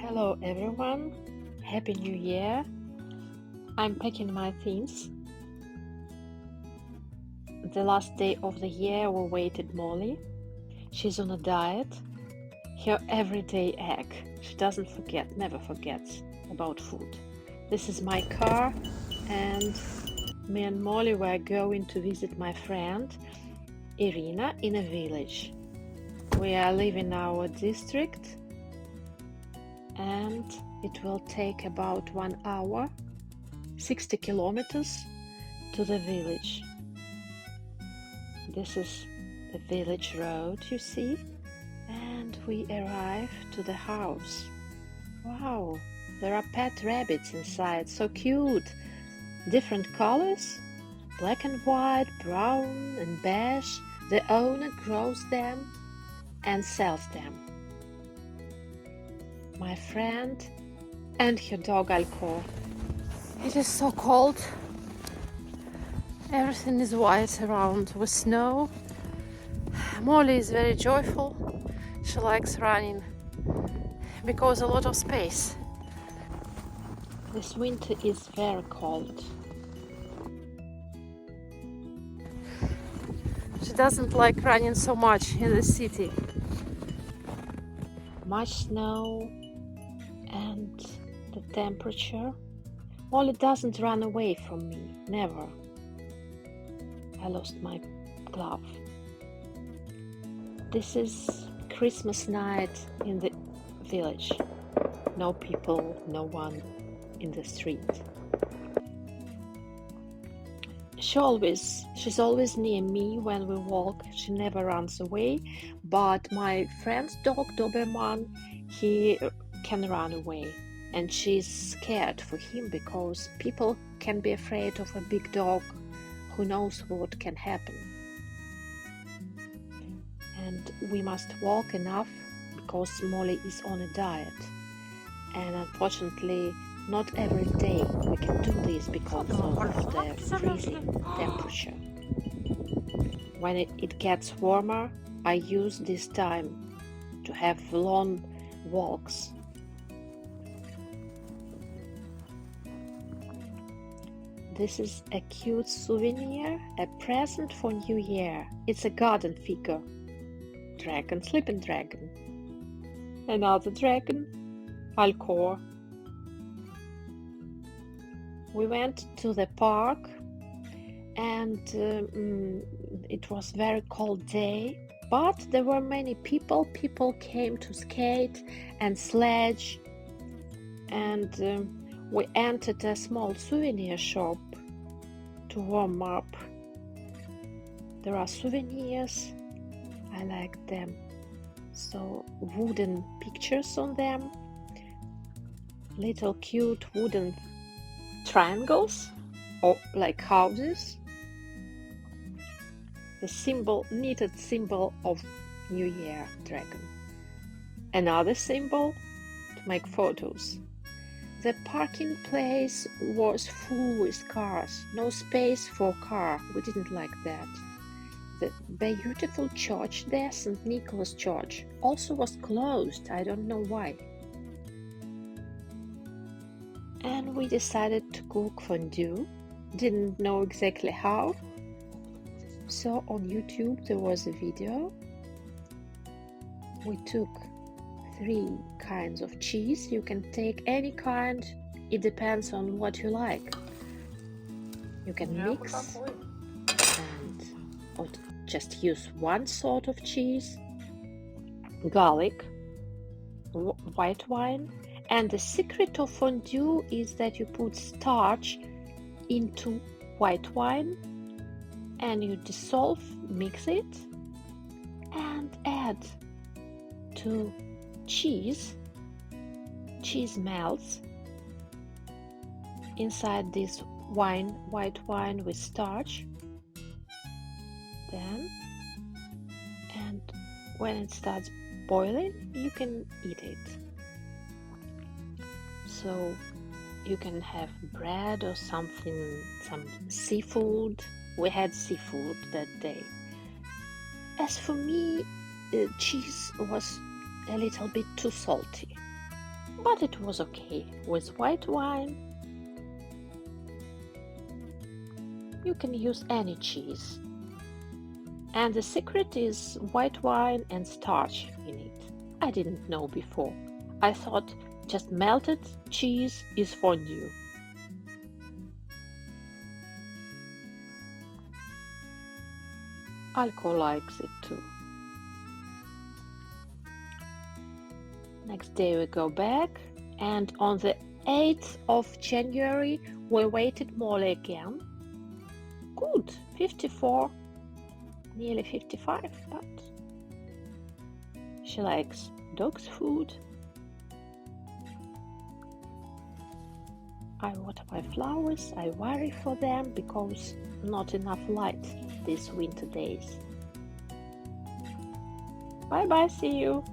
Hello everyone, Happy New Year. I'm packing my things. The last day of the year we waited Molly. She's on a diet. Her everyday egg. She doesn't forget, never forgets about food. This is my car and me and Molly were going to visit my friend Irina in a village. We are leaving our district and it will take about 1 hour, 60 kilometers to the village. This is the village road, you see, and we arrive to the house. Wow, there are pet rabbits inside, so cute. Different colors, black and white, brown and beige. The owner grows them and sells them. My friend and her dog Alcor. It is so cold. Everything is white around with snow. Molly is very joyful. She likes running because a lot of space. This winter is very cold. She doesn't like running so much in the city. Much snow and the temperature. Molly doesn't run away from me, never. I lost my glove. This is Christmas night in the village. No people, no one in the street. She's always near me when we walk. She never runs away. But my friend's dog Doberman, he can run away. And she's scared for him because people can be afraid of a big dog. Who knows what can happen. And we must walk enough because Molly is on a diet. And unfortunately, not every day we can do this because of the freezing temperature. When it gets warmer, I use this time to have long walks. This is a cute souvenir, a present for New Year. It's a garden figure. Dragon, sleeping dragon. Another dragon, Alcor. We went to the park and it was very cold day, but there were many people. People came to skate and sledge, and we entered a small souvenir shop to warm up. There are souvenirs. I like them. So wooden pictures on them, little cute wooden triangles or like houses. The knitted symbol of New Year dragon. Another symbol to make photos. The parking place was full with cars, no space for car. We didn't like that. The beautiful church there, St. Nicholas Church, also was closed. I don't know why. And we decided to cook fondue. Didn't know exactly how. So on YouTube there was a video. We took 3 kinds of cheese. You can take any kind. It depends on what you like. You can mix and or just use one sort of cheese, garlic, white wine. And the secret of fondue is that you put starch into white wine and you dissolve, mix it, and add to cheese. Cheese melts inside this white wine with starch. Then, and when it starts boiling, you can eat it. So you can have bread or something, some seafood. We had seafood that day. As for me, cheese was a little bit too salty. but it was okay. With white wine, you can use any cheese. And the secret is white wine and starch in it. I didn't know before. I thought just melted cheese is fondue. Alco likes it too. Next day we go back, and on the 8th of January we waited Molly again. Good, 54, nearly 55, but she likes dog's food. I water my flowers, I worry for them because not enough light these winter days. Bye bye, see you!